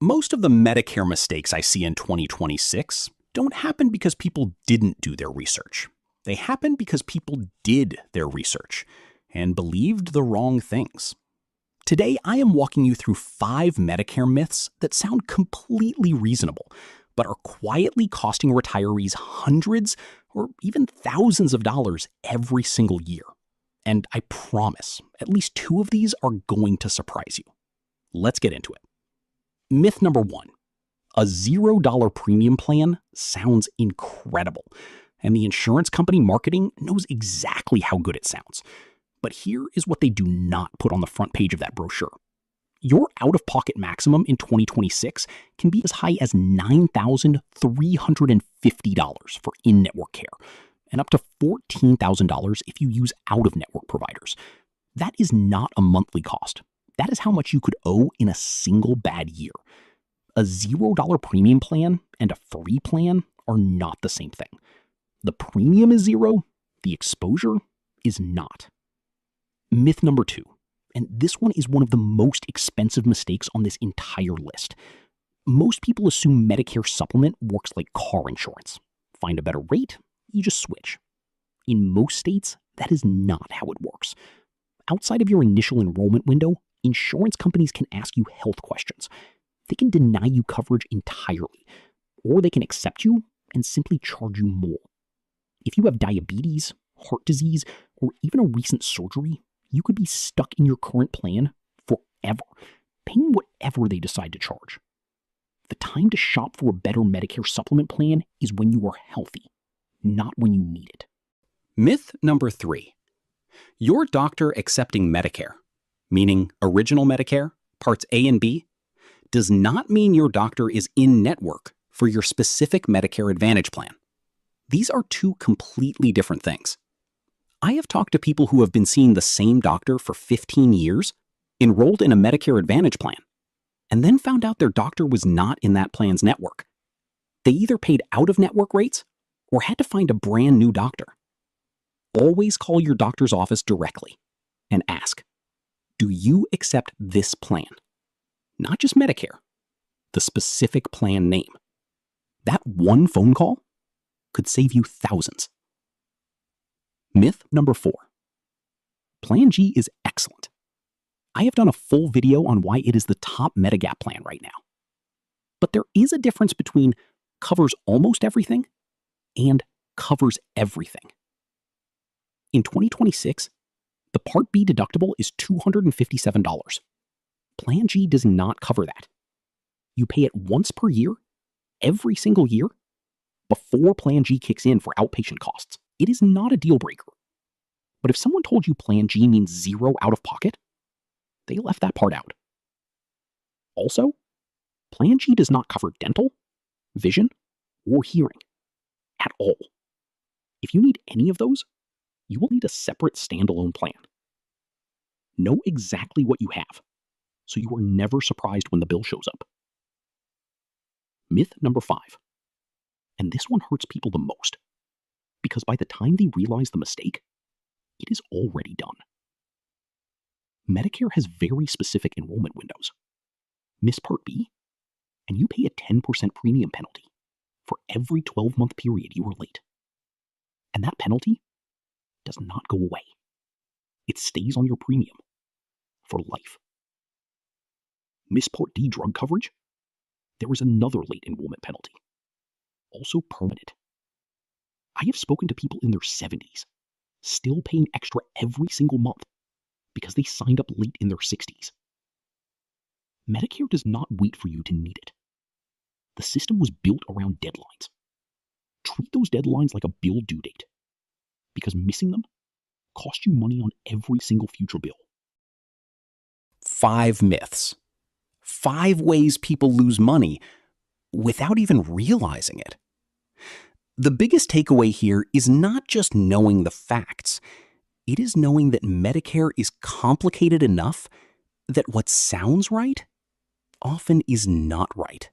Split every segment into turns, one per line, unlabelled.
Most of the Medicare mistakes I see in 2026 don't happen because people didn't do their research. They happen because people did their research and believed the wrong things. Today, I am walking you through 5 Medicare myths that sound completely reasonable, but are quietly costing retirees hundreds or even thousands of dollars every single year. And I promise, at least 2 of these are going to surprise you. Let's get into it. Myth number 1. A $0 premium plan sounds incredible, and the insurance company marketing knows exactly how good it sounds. But here is what they do not put on the front page of that brochure. Your out-of-pocket maximum in 2026 can be as high as $9,350 for in-network care, and up to $14,000 if you use out-of-network providers. That is not a monthly cost. That is how much you could owe in a single bad year. A $0 premium plan and a free plan are not the same thing. The premium is zero, the exposure is not. Myth number 2, and this one is one of the most expensive mistakes on this entire list. Most people assume Medicare Supplement works like car insurance. Find a better rate, you just switch. In most states, that is not how it works. Outside of your initial enrollment window, insurance companies can ask you health questions. They can deny you coverage entirely, or they can accept you and simply charge you more. If you have diabetes, heart disease, or even a recent surgery, you could be stuck in your current plan forever, paying whatever they decide to charge. The time to shop for a better Medicare Supplement plan is when you are healthy, not when you need it. Myth number 3. Your doctor accepting Medicare, meaning Original Medicare, Parts A and B, does not mean your doctor is in-network for your specific Medicare Advantage plan. These are 2 completely different things. I have talked to people who have been seeing the same doctor for 15 years, enrolled in a Medicare Advantage plan, and then found out their doctor was not in that plan's network. They either paid out-of-network rates or had to find a brand new doctor. Always call your doctor's office directly and ask, do you accept this plan? Not just Medicare, the specific plan name. That one phone call could save you thousands. Myth number 4. Plan G is excellent. I have done a full video on why it is the top Medigap plan right now. But there is a difference between covers almost everything and covers everything. In 2026, the Part B deductible is $257. Plan G does not cover that. You pay it once per year, every single year, before Plan G kicks in for outpatient costs. It is not a deal breaker. But if someone told you Plan G means zero out of pocket, they left that part out. Also, Plan G does not cover dental, vision, or hearing at all. If you need any of those, you will need a separate standalone plan. Know exactly what you have, so you are never surprised when the bill shows up. Myth number 5. And this one hurts people the most, because by the time they realize the mistake, it is already done. Medicare has very specific enrollment windows. Miss Part B, and you pay a 10% premium penalty for every 12-month period you are late. And that penalty does not go away. It stays on your premium for life. Miss Part D drug coverage, there is another late enrollment penalty, also permanent. I have spoken to people in their 70s, still paying extra every single month because they signed up late in their 60s. Medicare does not wait for you to need it. The system was built around deadlines. Treat those deadlines like a bill due date, because missing them costs you money on every single future bill. 5 myths. 5 ways people lose money without even realizing it. The biggest takeaway here is not just knowing the facts. It is knowing that Medicare is complicated enough that what sounds right often is not right.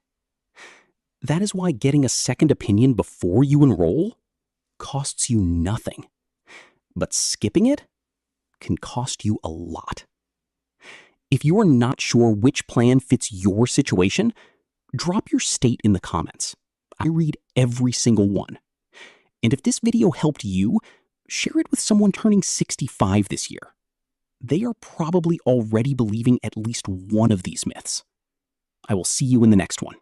That is why getting a second opinion before you enroll costs you nothing. But skipping it can cost you a lot. If you are not sure which plan fits your situation, Drop your state in the comments. I read every single one. And if this video helped you, share it with someone turning 65 this year. They are probably already believing at least one of these myths. I will see you in the next one.